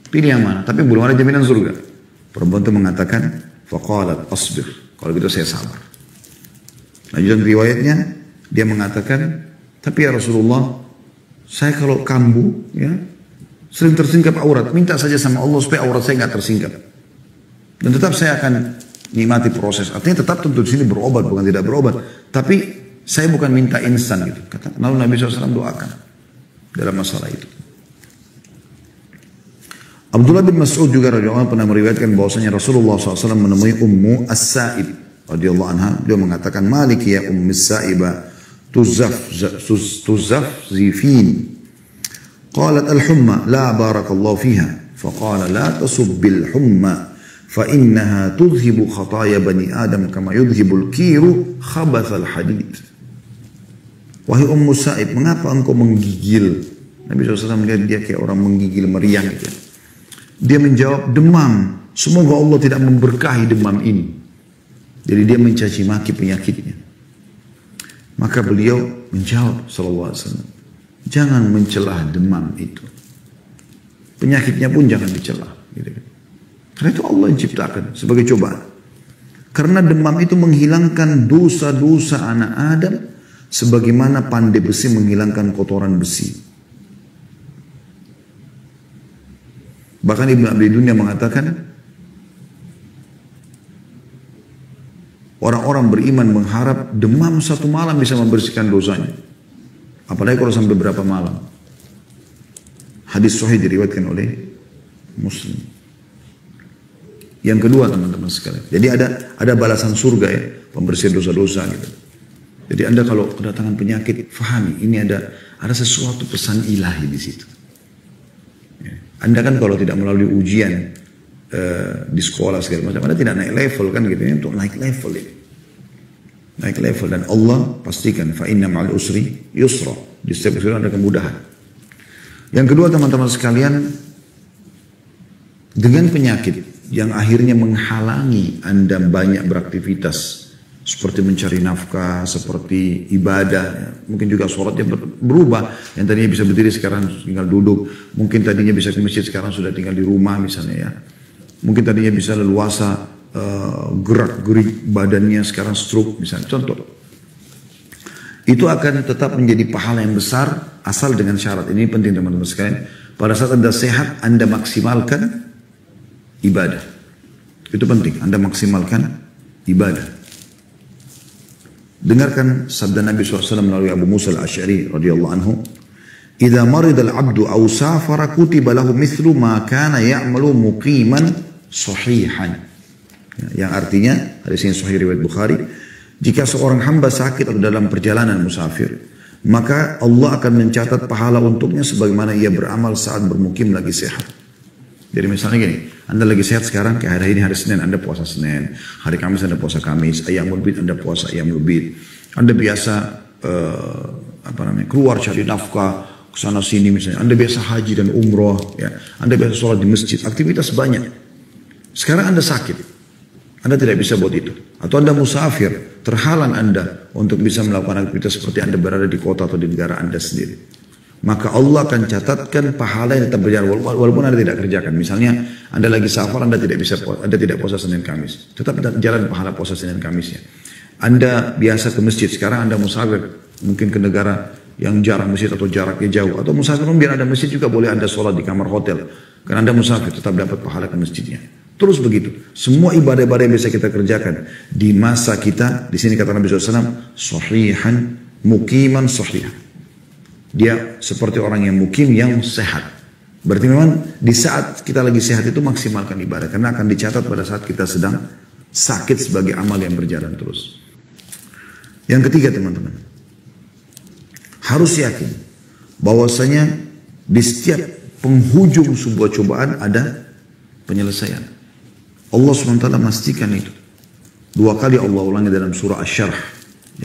Pilih yang mana? Tapi belum ada jaminan surga. Perempuan itu mengatakan, faqalat asbir. Kalau gitu saya sabar. Lanjutan riwayatnya, dia mengatakan, tapi ya Rasulullah, saya kalau kambuh, ya, sering tersingkap aurat. Minta saja sama Allah supaya aurat saya nggak tersingkap. Dan tetap saya akan nikmati proses. Artinya tetap tentu di sini berobat, bukan tidak berobat. Tapi saya bukan minta instan gitu. Kata, lalu Nabi SAW doakan dalam masalah itu. Abdullah bin Mas'ud juga radhiyallahu anhu pernah meriwayatkan bahwasanya Rasulullah SAW menemui Ummu As-Sa'ib radhiyallahu anha. Dia mengatakan, Maliki ya Ummu As-Sa'ibah tuzafzifin. Qalat al-humma la barakallahu fiha. Faqala la tasubbil humma fa innaha tudhibu khataya bani Adam kama yudhibul kiru khabathal hadid. Wahai Ummu Sa'ib, mengapa engkau menggigil? Nabi SAW melihat dia kayak orang menggigil meriang gitu. Dia menjawab, demam. Semoga Allah tidak memberkahi demam ini. Jadi dia mencaci maki penyakitnya. Maka beliau menjawab sallallahu alaihi wasallam, jangan mencelah demam itu. Penyakitnya pun jangan dicelah. Gitu. Karena itu Allah yang ciptakan sebagai cobaan. Karena demam itu menghilangkan dosa-dosa anak Adam sebagaimana pandai besi menghilangkan kotoran besi. Bahkan Ibn Abi Dunya mengatakan, orang-orang beriman mengharap demam satu malam bisa membersihkan dosanya. Apalagi kalau sampai berapa malam. Hadis sahih diriwayatkan oleh Muslim. Yang kedua teman-teman sekalian. Jadi ada balasan surga ya, pembersihan dosa-dosa gitu. Jadi Anda kalau kedatangan penyakit, fahami ini ada sesuatu pesan ilahi di situ. Anda kan kalau tidak melalui ujian di sekolah segala macam, Anda tidak naik level kan gitu ya, untuk naik level ini. Naik level dan Allah pastikan fa inna ma'al usri yusra. Di setiap kesulitan ada kemudahan. Yang kedua teman-teman sekalian, dengan penyakit yang akhirnya menghalangi Anda banyak beraktivitas seperti mencari nafkah, seperti ibadah, ya. Mungkin juga sholatnya berubah, yang tadinya bisa berdiri sekarang tinggal duduk, mungkin tadinya bisa ke masjid sekarang sudah tinggal di rumah misalnya ya, mungkin tadinya bisa leluasa gerak-gerik badannya sekarang stroke misalnya, contoh. Itu akan tetap menjadi pahala yang besar asal dengan syarat, ini penting teman-teman sekalian, pada saat Anda sehat Anda maksimalkan ibadah, itu penting, Anda maksimalkan ibadah. Dengarkan sabda Nabi SAW melalui Abu Musa al-Asy'ari radhiyallahu anhu. "Idza marida al-'abdu aw safara kutiba lahu mithlu ma kana ya'malu muqiman sahihan." Yang artinya, hadis ini sahih riwayat Bukhari, jika seorang hamba sakit atau dalam perjalanan musafir, maka Allah akan mencatat pahala untuknya sebagaimana ia beramal saat bermukim lagi sehat. Jadi misalnya gini, Anda lagi sehat sekarang, kayak hari ini hari Senin, Anda puasa Senin, hari Kamis Anda puasa Kamis, Ayyamul Bid Anda puasa Ayyamul Bid. Anda biasa keluar cari nafkah ke sana sini misalnya. Anda biasa haji dan umroh, ya. Anda biasa sholat di masjid, aktivitas banyak. Sekarang Anda sakit, Anda tidak bisa buat itu. Atau Anda musafir, terhalang Anda untuk bisa melakukan aktivitas seperti Anda berada di kota atau di negara Anda sendiri. Maka Allah akan catatkan pahala yang tetap berjalan walaupun Anda tidak kerjakan. Misalnya Anda lagi safar, Anda tidak puasa Senin Kamis, tetap jalan pahala puasa Senin Kamisnya. Anda biasa ke masjid, sekarang Anda musafir mungkin ke negara yang jarang masjid atau jaraknya jauh, atau musafir biar ada masjid juga boleh Anda sholat di kamar hotel karena Anda musafir tetap dapat pahala ke masjidnya. Terus begitu, semua ibadah-ibadah yang bisa kita kerjakan di masa kita, di sini kata Nabi SAW, sahihan muqiman sahihan. Dia seperti orang yang mukim yang sehat. Berarti memang di saat kita lagi sehat itu maksimalkan ibadah. Karena akan dicatat pada saat kita sedang sakit sebagai amal yang berjalan terus. Yang ketiga teman-teman. Harus yakin bahwasanya di setiap penghujung sebuah cobaan ada penyelesaian. Allah SWT memastikan itu. 2 kali Allah ulangi dalam surah Asy-Syarh.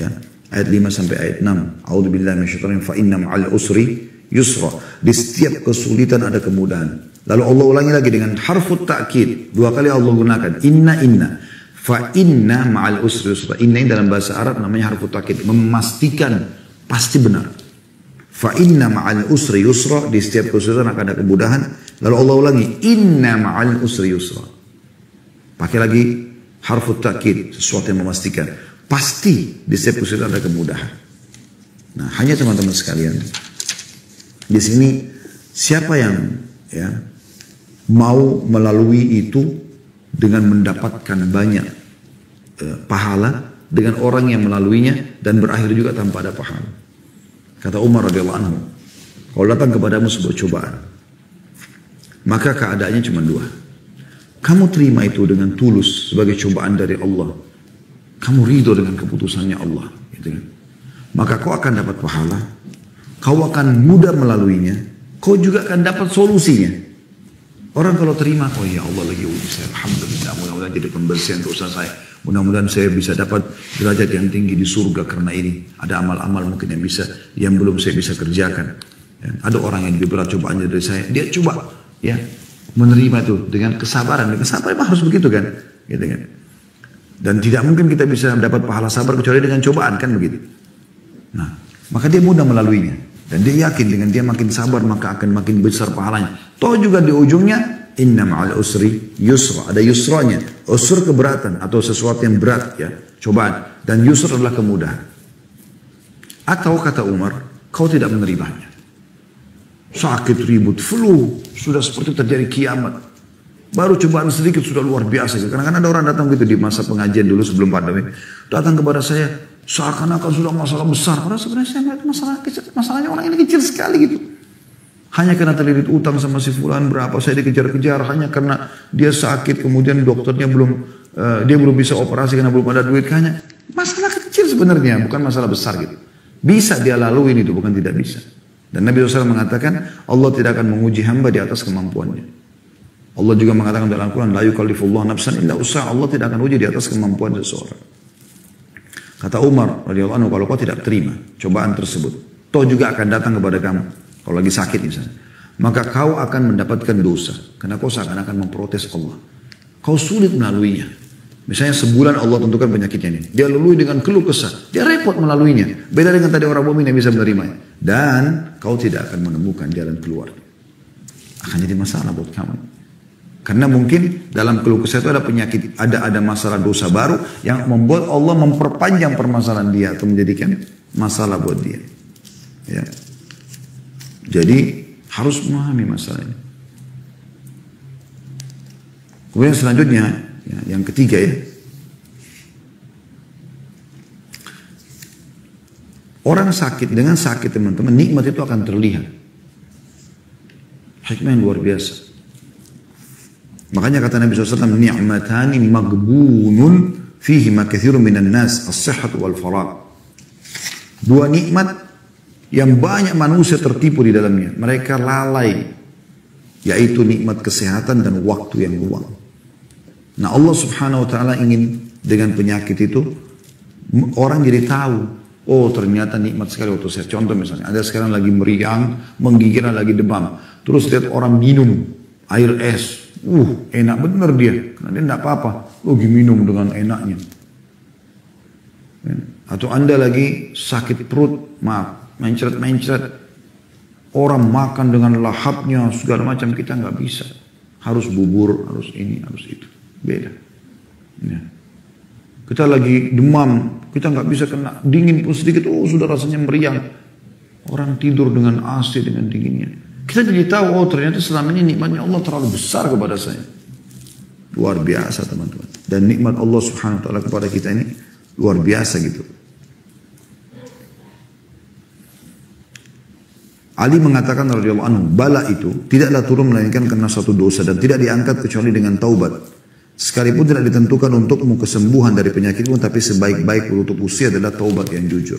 Ya. Ayat 5 sampai ayat 6. A'udzubillahi minasyaitonir rajim. Fa inna ma'al usri yusra. Di setiap kesulitan ada kemudahan. Lalu Allah ulangi lagi dengan harfut ta'kid. 2 kali Allah gunakan. Inna. Fa inna ma'al usri yusra. Inna ini dalam bahasa Arab namanya harfut ta'kid. Memastikan pasti benar. Fa inna ma'al usri yusra. Di setiap kesulitan akan ada kemudahan. Lalu Allah ulangi. Inna ma'al usri yusra. Pakai lagi harfut ta'kid. Sesuatu yang memastikan. Pasti di setiap kesulitan ada kemudahan. Nah, hanya teman-teman sekalian, di sini siapa yang mau melalui itu dengan mendapatkan banyak pahala dengan orang yang melaluinya dan berakhir juga tanpa ada pahala. Kata Umar radhiyallahu anhu, kalau datang kepadamu sebuah cobaan, maka keadaannya cuma 2. Kamu terima itu dengan tulus sebagai cobaan dari Allah. Kamu ridho dengan keputusannya Allah, gitu kan? Maka kau akan dapat pahala, kau akan mudah melaluinya, kau juga akan dapat solusinya. Orang kalau terima, oh ya Allah lagi uji saya, alhamdulillah, mudah-mudahan jadi pembersihan dosa saya, mudah-mudahan saya bisa dapat derajat yang tinggi di surga karena ini. Ada amal-amal mungkin yang belum saya bisa kerjakan. Ya, ada orang yang lebih berat cobaannya dari saya, dia coba ya menerima itu dengan kesabaran. Kesabaran harus begitu kan, gitu kan? Dan tidak mungkin kita bisa dapat pahala sabar kecuali dengan cobaan, kan begitu. Nah, maka dia mudah melaluinya. Dan dia yakin dengan dia makin sabar maka akan makin besar pahalanya. Toh juga di ujungnya, inna ma'al usri yusra. Ada yusranya. Usr keberatan atau sesuatu yang berat, ya, cobaan. Dan yusr adalah kemudahan. Atau kata Umar, kau tidak menerimanya. Sakit, ribut, flu, sudah seperti terjadi kiamat. Baru cobaan sedikit sudah luar biasa. Kadang-kadang ada orang datang gitu di masa pengajian dulu sebelum pandemi. Datang kepada saya, seakan-akan sudah masalah besar. Padahal sebenarnya saya melihat masalah kecil. Masalahnya orang ini kecil sekali gitu. Hanya karena terlilit utang sama si fulan berapa, saya dikejar-kejar. Hanya karena dia sakit, kemudian dokternya dia belum bisa operasi karena belum ada duit. Hanya masalah kecil sebenarnya, bukan masalah besar gitu. Bisa dia laluin itu, bukan tidak bisa. Dan Nabi SAW mengatakan, Allah tidak akan menguji hamba di atas kemampuannya. Allah juga mengatakan dalam Al-Quran, la yukallifullahu nafsan illa usaha. Allah tidak akan uji di atas kemampuan seseorang. Kata Umar radhiyallahu anhu, kalau kau tidak terima cobaan tersebut, toh juga akan datang kepada kamu. Kalau lagi sakit misalnya, maka kau akan mendapatkan dosa. Karena kau seakan-akan memprotes Allah. Kau sulit melaluinya. Misalnya sebulan Allah tentukan penyakitnya ini. Dia lalui dengan keluh kesah. Dia repot melaluinya. Beda dengan tadi orang mukmin yang bisa menerimanya. Dan kau tidak akan menemukan jalan keluar. Akan jadi masalah buat kamu. Karena mungkin dalam keluh kesah itu ada penyakit, ada masalah dosa baru yang membuat Allah memperpanjang permasalahan dia atau menjadikan masalah buat dia. Ya. Jadi harus memahami masalah ini. Kemudian selanjutnya, ya, yang ketiga ya. Orang sakit, dengan sakit teman-teman, nikmat itu akan terlihat. Hikmah yang luar biasa. Makanya kata Nabi SAW, ni'matani magbunun fihi ma kathirun minan nas, as-sihhat wal faragh. Dua nikmat yang banyak manusia tertipu di dalamnya. Mereka lalai, yaitu nikmat kesehatan dan waktu yang luang. Nah, Allah Subhanahu wa taala ingin dengan penyakit itu orang jadi tahu, oh ternyata nikmat sekali waktu sehat. Contoh misalnya, ada sekarang lagi meriang, menggigil, lagi demam. Terus lihat orang minum air es. Enak bener dia. Karena dia tidak apa-apa. Lagi minum dengan enaknya. Atau Anda lagi sakit perut, maaf, mencret-mencret. Orang makan dengan lahapnya, segala macam, kita nggak bisa. Harus bubur, harus ini, harus itu. Beda. Ya. Kita lagi demam, kita nggak bisa kena dingin pun sedikit, sudah rasanya meriang. Orang tidur dengan AC, dengan dinginnya. Kita jadi tahu, ternyata selama ini nikmatnya Allah terlalu besar kepada saya. Luar biasa teman-teman. Dan nikmat Allah Subhanahu wa taala kepada kita ini luar biasa gitu. Ali mengatakan radhiyallahu anhu, bala itu tidaklah turun melainkan karena satu dosa dan tidak diangkat kecuali dengan taubat. Sekalipun tidak ditentukan untukmu kesembuhan dari penyakitmu, tapi sebaik-baik penutup usia adalah taubat yang jujur.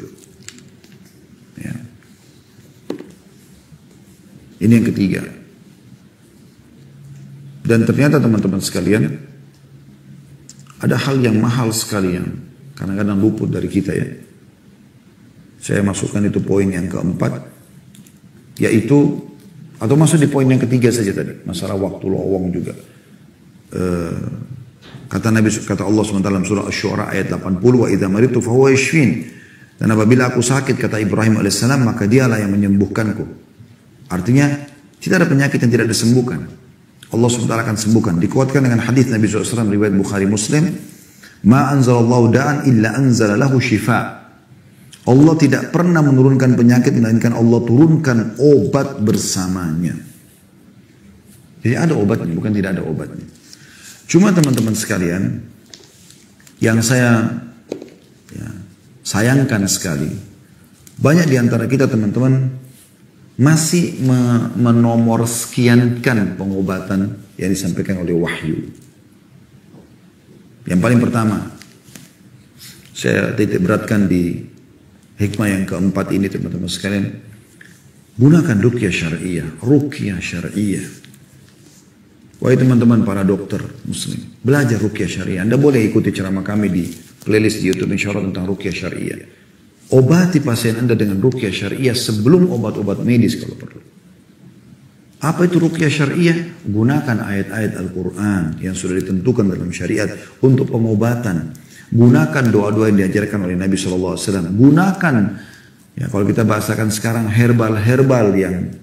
Ya. Ini yang ketiga. Dan ternyata teman-teman sekalian, ada hal yang mahal sekali yang kadang-kadang luput dari kita ya. Saya masukkan itu poin yang keempat, yaitu, atau masuk di poin yang ketiga saja tadi, masalah waktu lowong juga. Kata Allah SWT dalam surah Asy-Syu'ara ayat 80, wa idza maridtu fa huwa yashfin. Dan apabila aku sakit, kata Ibrahim alaihissalam, maka dialah yang menyembuhkanku. Artinya tidak ada penyakit yang tidak disembuhkan. Allah SWT akan sembuhkan. Dikuatkan dengan hadis Nabi SAW riwayat Bukhari Muslim, ma anzalallahu da'an illa anzala lahu shifa. Allah tidak pernah menurunkan penyakit melainkan Allah turunkan obat bersamanya. Jadi ada obatnya, bukan tidak ada obatnya. Cuma teman-teman sekalian, yang saya sayangkan sekali, banyak di antara kita teman-teman masih menomor sekiankan pengobatan yang disampaikan oleh wahyu. Yang paling pertama, saya titik beratkan di hikmah yang keempat ini teman-teman sekalian, gunakan ruqyah syariah, ruqyah syariah. Wahai teman-teman para dokter muslim, belajar ruqyah syariah. Anda boleh ikuti ceramah kami di playlist di YouTube insya Allah tentang ruqyah syariah. Obati pasien Anda dengan ruqyah syariah sebelum obat-obat medis kalau perlu. Apa itu ruqyah syariah? Gunakan ayat-ayat Al-Quran yang sudah ditentukan dalam syariat untuk pengobatan. Gunakan doa-doa yang diajarkan oleh Nabi SAW. Gunakan, ya kalau kita bahasakan sekarang, herbal-herbal yang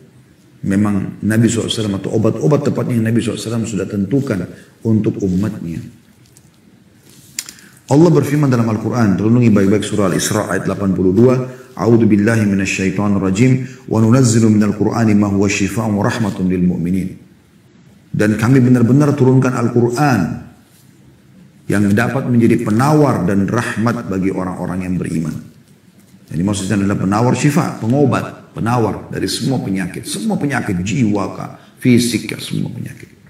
memang Nabi SAW atau obat-obat tepatnya yang Nabi SAW sudah tentukan untuk umatnya. Allah berfirman dalam Al-Quran, terlindungi baik-baik surah Al-Isra ayat 82, A'udzu billahi minasyaitonir rajim wa nunazzilu minal Qur'ani ma huwa syifaa'un wa rahmatun lil mu'minin. Dan kami benar-benar turunkan Al-Quran yang dapat menjadi penawar dan rahmat bagi orang-orang yang beriman. Jadi maksudnya adalah penawar syifa, pengobat, penawar dari semua penyakit jiwa kah, fisik kah, semua penyakit.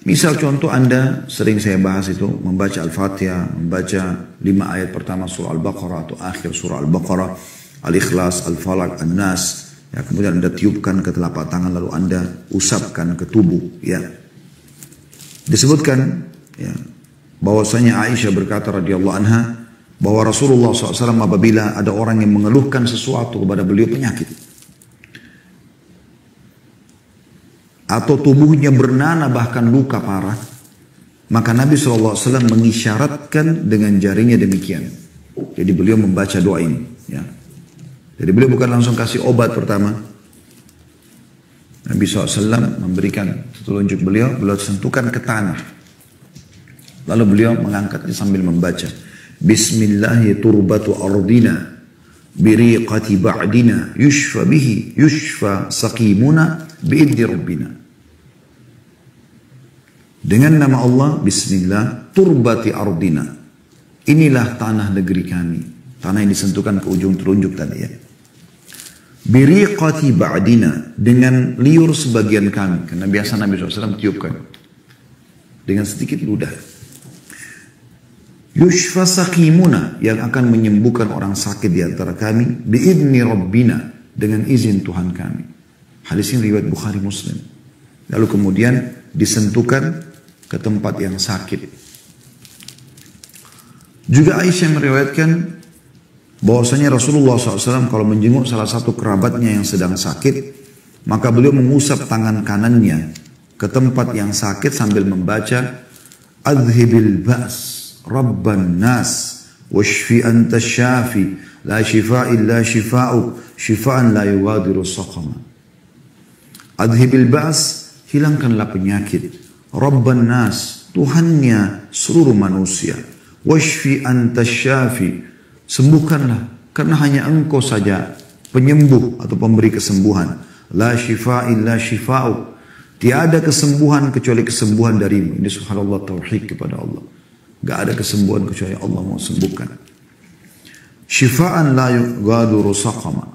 Misal contoh Anda sering saya bahas itu membaca Al-Fatihah, membaca 5 ayat pertama surah Al-Baqarah atau akhir surah Al-Baqarah, Al-Ikhlas, Al-Falaq, An-Nas, ya, kemudian Anda tiupkan ke telapak tangan lalu Anda usapkan ke tubuh, ya. Disebutkan ya, bahwasanya Aisyah berkata radhiyallahu anha bahwa Rasulullah SAW apabila ada orang yang mengeluhkan sesuatu kepada beliau penyakit atau tubuhnya bernanah bahkan luka parah, maka Nabi SAW mengisyaratkan dengan jarinya demikian. Jadi beliau membaca doa ini. Ya. Jadi beliau bukan langsung kasih obat pertama. Nabi SAW memberikan petunjuk beliau sentuhkan ke tanah. Lalu beliau mengangkatnya sambil membaca. Bismillahi turbatu ardina biriqati ba'dina yushfa bihi yushfa saqimuna bi'iddi rabbina. Dengan nama Allah, bismillah, turbati ardina. inilah tanah negeri kami. Tanah yang disentuhkan ke ujung telunjuk tadi ya. Biriqati ba'dina, dengan liur sebagian kami. Karena biasa Nabi SAW tiupkan dengan sedikit ludah. Yushfa saqimuna, yang akan menyembuhkan orang sakit di antara kami. Bi'idni Rabbina, dengan izin Tuhan kami. Hadis ini riwayat Bukhari Muslim. Lalu kemudian disentuhkan ke tempat yang sakit. Juga Aisyah meriwayatkan bahwasanya Rasulullah SAW kalau menjenguk salah satu kerabatnya yang sedang sakit, maka beliau mengusap tangan kanannya ke tempat yang sakit sambil membaca Adhibil ba's Rabban nas washfi anta syafi la shifa illa shifa'uk shifa'an la yughadiru saqama. Adhibil ba's, hilangkanlah penyakit. Rabban nas, Tuhannya seluruh manusia. Washfi anta syafi, sembuhkanlah, karena hanya Engkau saja penyembuh atau pemberi kesembuhan. La shifa illa shifa'uk, tiada kesembuhan kecuali kesembuhan darimu. Ini subhanallah, tauhid kepada Allah. Gak ada kesembuhan kecuali Allah mau sembuhkan. Shifa'an la yughadiru saqama,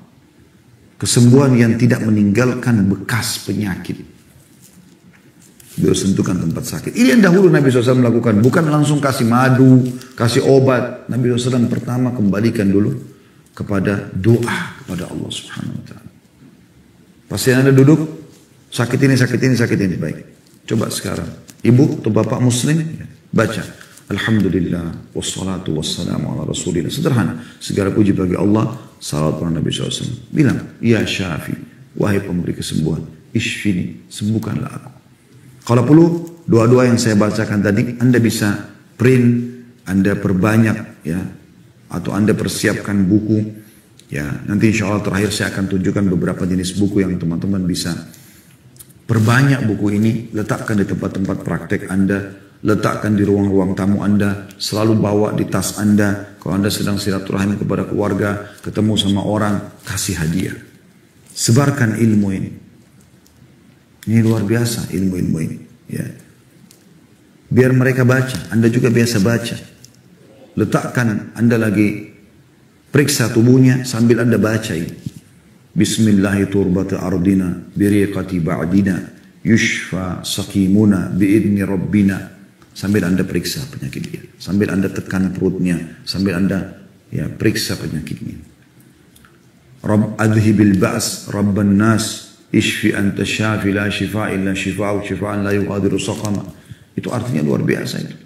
kesembuhan yang tidak meninggalkan bekas penyakit. Beliau sentuhkan tempat sakit. Ini yang dahulu Nabi SAW melakukan. Bukan langsung kasih madu, kasih obat. Nabi SAW pertama kembalikan dulu kepada doa kepada Allah Subhanahu Wa Taala. Pasti Anda duduk, sakit ini, sakit ini, sakit ini. Baik, coba sekarang. Ibu atau bapak muslim, baca. Alhamdulillah, wassalatu wassalamu ala rasulillah. Sederhana. Segala puji bagi Allah, salawat pada Nabi SAW. Bilang, ya syafi, wahai pemberi kesembuhan. Ishfini, sembuhkanlah aku. Kalau perlu, doa-doa yang saya bacakan tadi, Anda bisa print, Anda perbanyak, ya, atau Anda persiapkan buku, ya. Nanti insya Allah terakhir saya akan tunjukkan beberapa jenis buku yang teman-teman bisa perbanyak buku ini, letakkan di tempat-tempat praktek Anda, letakkan di ruang-ruang tamu Anda, selalu bawa di tas Anda. Kalau Anda sedang silaturahmi kepada keluarga, ketemu sama orang, kasih hadiah. Sebarkan ilmu ini. Ini luar biasa ilmu-ilmu ini. Ya. Biar mereka baca, Anda juga biasa baca. Letakkan Anda lagi periksa tubuhnya sambil Anda baca ini. Bismillahi turbata ardina biriqati ba'dina yushfa saqimuna bi'idni rabbina. Sambil Anda periksa penyakit dia. Sambil Anda tekan perutnya. Sambil Anda periksa penyakitnya. Rabb adhibil ba's rabban nas ishfi anta syafi la shifa illa shifa'u shifa'an la yughadiru saqama. Itu artinya luar biasa itu.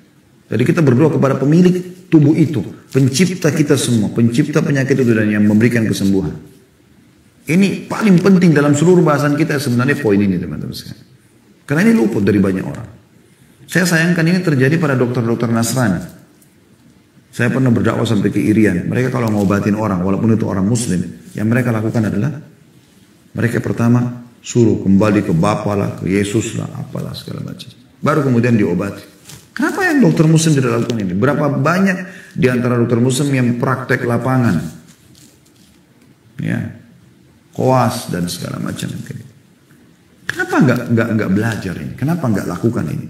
Jadi kita berdoa kepada pemilik tubuh itu, pencipta kita semua, pencipta penyakit itu dan yang memberikan kesembuhan. Ini paling penting dalam seluruh bahasan kita sebenarnya poin ini teman-teman sekalian. Karena ini luput dari banyak orang. Saya sayangkan ini terjadi pada dokter-dokter Nasrani. Saya pernah berdakwah sampai ke Irian. Mereka kalau ngobatin orang, walaupun itu orang Muslim, yang mereka lakukan adalah mereka pertama suruh kembali ke Bapa lah, ke Yesus lah, apalah segala macam. Baru kemudian diobati. Kenapa yang dokter Muslim tidak lakukan ini? Berapa banyak di antara dokter Muslim yang praktek lapangan, ya, koas dan segala macam. Kenapa nggak belajar ini? Kenapa nggak lakukan ini?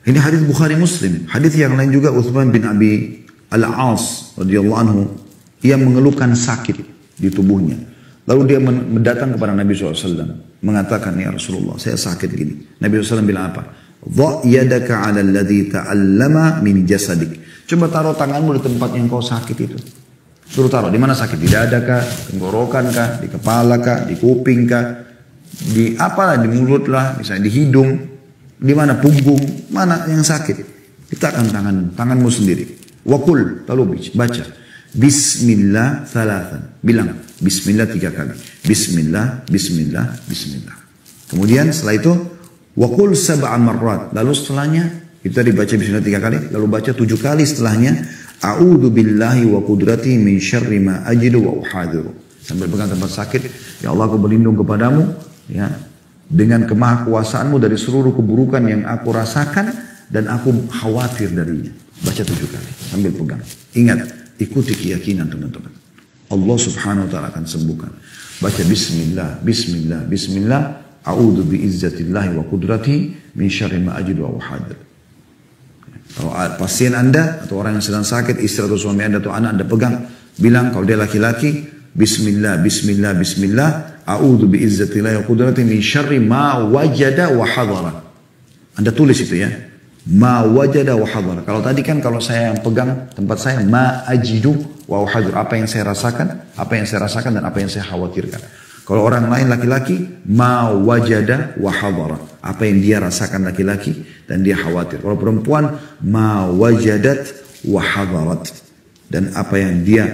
Ini hadis Bukhari Muslim. Hadis yang lain juga Uthman bin Abi Al-As radhiyallahu anhu, ia mengeluhkan sakit di tubuhnya. Lalu dia mendatang kepada Nabi SAW, mengatakan, ya Rasulullah, saya sakit gini. Nabi SAW bilang apa? Dha' yadaka 'ala alladhi ta'allama min jasadik. Coba taruh tanganmu di tempat yang kau sakit itu. Suruh taruh. Di mana sakit? Di dada kah? Tenggorokan kah? Di kepala kah? Di kuping kah? Di apalah? Di mulut lah, misalnya di hidung. Di mana? Punggung. Mana yang sakit? Letakkan tanganmu sendiri. Wakul, lalu baca. Bismillah thalathan. Bilang Bismillah 3 kali. Bismillah, Bismillah, Bismillah. Kemudian setelah itu wakul sab'an marrat. Lalu setelahnya kita dibaca Bismillah 3 kali. Lalu baca 7 kali setelahnya. A'udhu billahi wa qudrati min syarri ma ajidu wa uhadiru. Sambil pegang tempat sakit. Ya Allah, aku berlindung kepadamu, ya, dengan kemahakuasaanmu dari seluruh keburukan yang aku rasakan dan aku khawatir darinya. Baca 7 kali sambil pegang. Ingat, ikuti keyakinan teman-teman. Allah Subhanahu wa taala akan sembuhkan. Baca bismillah, bismillah, bismillah. A'udzu bi'izzatillahi wa qudratihi min syarri ma ajidu wa uhadir. Kalau pasien Anda atau orang yang sedang sakit, istri atau suami Anda atau anak Anda pegang, bilang kalau dia laki-laki, Bismillah, Bismillah, Bismillah, a'udzu bi'izzatillahi wa qudratihi min syarri ma wajada wa hadara. Anda tulis itu ya. Ma wajada wa hadara. Kalau tadi kan kalau saya yang pegang tempat saya, ma ajidu wa hadir. Apa yang saya rasakan, dan apa yang saya khawatirkan. Kalau orang lain laki-laki, ma wajada wa hadara. Apa yang dia rasakan laki-laki dan dia khawatir. Kalau perempuan, ma wajadat wa hadarat. Dan apa yang dia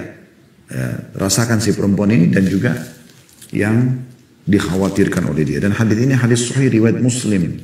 rasakan si perempuan ini dan juga yang dikhawatirkan oleh dia. Dan hadis ini hadis sahih riwayat Muslim.